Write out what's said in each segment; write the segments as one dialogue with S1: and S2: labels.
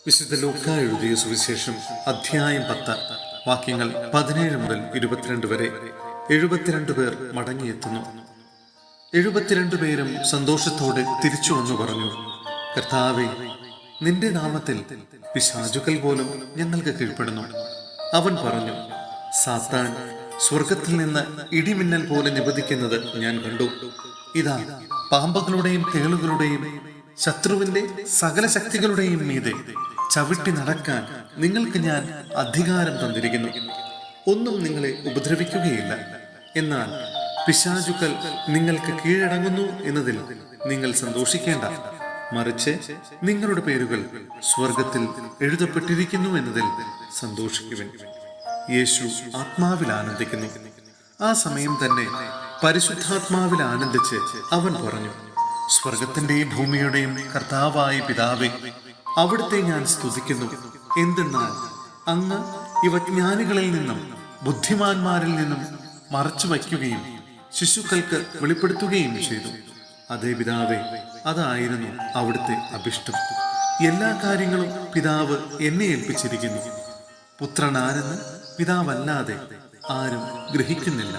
S1: വിശുദ്ധ ലൂക്കാ എഴുതിയ സുവിശേഷം അധ്യായം 10 വാക്യങ്ങൾ 17 മുതൽ 22 വരെ. 72 പേർ മടങ്ങിയെത്തുന്നു. 72 പേരും സന്തോഷത്തോടെ തിരിച്ചു വന്നു പറഞ്ഞു, കർത്താവേ, നിന്റെ നാമത്തിൽ പിശാചുക്കൾ പോലും ഞങ്ങൾക്ക് കീഴ്പ്പെടുന്നു. അവൻ പറഞ്ഞു, സാത്താൻ സ്വർഗത്തിൽ നിന്ന് ഇടിമിന്നൽ പോലെ നിപതിക്കുന്നത് ഞാൻ കണ്ടു. ഇതാ, പാമ്പുകളുടെയും തേളുകളുടെയും ശത്രുവിന്റെ സകല ശക്തികളുടെയും മീതെ ചവിട്ടി നടക്കാൻ നിങ്ങൾക്ക് ഞാൻ അധികാരം തന്നിരിക്കുന്നു. ഒന്നും നിങ്ങളെ ഉപദ്രവിക്കുകയില്ല. എന്നാൽ പിശാചുക്കൾ നിങ്ങൾക്ക് കീഴടങ്ങുന്നു എന്നതിൽ നിങ്ങൾ സന്തോഷിക്കേണ്ട, മറിച്ച് നിങ്ങളുടെ പേരുകൾ സ്വർഗത്തിൽ എഴുതപ്പെട്ടിരിക്കുന്നു എന്നതിൽ സന്തോഷിക്കുവിൻ. യേശു ആത്മാവിൽ ആനന്ദിക്കുന്നു. ആ സമയം തന്നെ പരിശുദ്ധാത്മാവിൽ ആനന്ദിച്ച് അവൻ പറഞ്ഞു, സ്വർഗത്തിന്റെയും ഭൂമിയുടെയും കർത്താവായ പിതാവേ, അവിടുത്തെ ഞാൻ സ്തുതിക്കുന്നു. എന്തെന്നാൽ അങ്ങ് ഇവ ജ്ഞാനികളിൽ നിന്നും ബുദ്ധിമാന്മാരിൽ നിന്നും മറച്ചു വയ്ക്കുകയും ശിശുക്കൾക്ക് വെളിപ്പെടുത്തുകയും ചെയ്തു. അതേ പിതാവേ, അതായിരുന്നു അവിടുത്തെ അഭിഷ്ടം. എല്ലാ കാര്യങ്ങളും പിതാവ് എന്നെ ഏൽപ്പിച്ചിരിക്കുന്നു. പുത്രനാരെന്ന് പിതാവല്ലാതെ ആരും ഗ്രഹിക്കുന്നില്ല.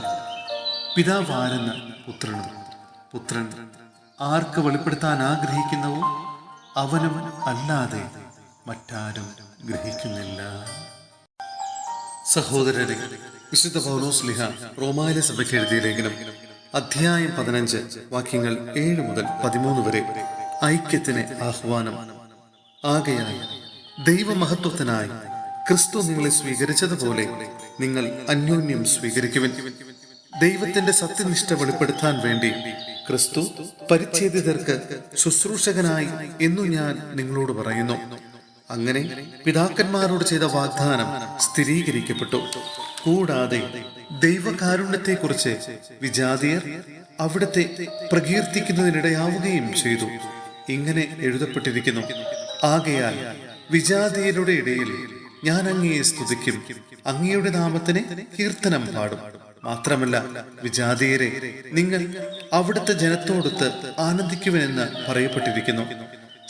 S1: പിതാവ് ആരെന്ന് പുത്രനും, പുത്രൻ ആർക്ക് വെളിപ്പെടുത്താൻ ആഗ്രഹിക്കുന്നവോ അവനും അല്ലാതെ മറ്റാരും ഗ്രഹിക്കുന്നില്ല. സഹോദരരെ, വിശുദ്ധ പൗലോസ്ലീഹ റോമായിലെ സഭയ്ക്ക് എഴുതിയ ലേഖനം അധ്യായം 15 വാക്യങ്ങൾ 7 മുതൽ 13 വരെ. ഐക്യത്തിന് ആഹ്വാനം. ആകയാൽ ദൈവമഹത്വത്തിനായി ക്രിസ്തു നിങ്ങളെ സ്വീകരിച്ചതുപോലെ നിങ്ങൾ അന്യോന്യം സ്വീകരിക്കുവിൻ. ദൈവത്തിന്റെ സത്യനിഷ്ഠ വെളിപ്പെടുത്താൻ വേണ്ടി ക്രിസ്തു പരിച്ഛേദിതർക്ക് ശുശ്രൂഷകനായി എന്നു ഞാൻ നിങ്ങളോട് പറയുന്നു. അങ്ങനെ പിതാക്കന്മാരോട് ചെയ്ത വാഗ്ദാനം സ്ഥിരീകരിക്കപ്പെട്ടു. കൂടാതെ ദൈവകാരുണ്യത്തെക്കുറിച്ച് വിജാതിയർ അവിടുത്തെ പ്രകീർത്തിക്കുന്നതിനിടയാവുകയും ചെയ്തു. ഇങ്ങനെ എഴുതപ്പെട്ടിരിക്കുന്നു, ആകയാൽ വിജാതിയരുടെ ഇടയിൽ ഞാൻ അങ്ങയെ സ്തുതിക്കും, അങ്ങയുടെ നാമത്തിന് കീർത്തനം പാടും. മാത്രമല്ല, വിജാതിയരെ, നിങ്ങൾ അവിടുത്തെ ജനത്തോടൊത്ത് ആനന്ദിക്കുവിനെന്ന് പറയപ്പെട്ടിരിക്കുന്നു.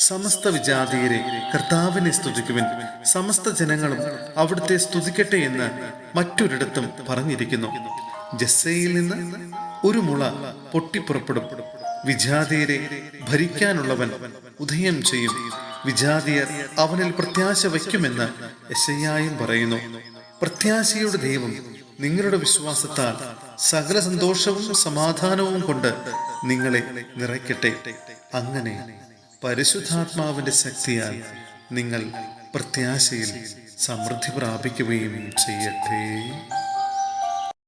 S1: സമസ്ത വിജാതിയരെ, കർത്താവിനെ സ്തുതിക്കുവിൻ, സമസ്ത ജനങ്ങളും അവിടുത്തെ സ്തുതിക്കട്ടെ എന്ന് മറ്റൊരിടത്തും പറഞ്ഞിരിക്കുന്നു. ജസ്സയിൽ നിന്ന് ഒരു മുള പൊട്ടിപ്പുറപ്പെടും. വിജാതിയരെ ഭരിക്കാനുള്ളവൻ ഉദയം ചെയ്യും. വിജാതിയർ അവനിൽ പ്രത്യാശ വയ്ക്കുമെന്ന് യെശയ്യായും പറയുന്നു. പ്രത്യാശയുടെ ദൈവം നിങ്ങളുടെ വിശ്വാസത്താൽ സകല സന്തോഷവും സമാധാനവും കൊണ്ട് നിങ്ങളെ നിറയ്ക്കട്ടെ. അങ്ങനെ പരിശുദ്ധാത്മാവിന്റെ ശക്തിയാൽ നിങ്ങൾ പ്രത്യാശയിൽ സമൃദ്ധി പ്രാപിക്കുകയും ചെയ്യട്ടെ.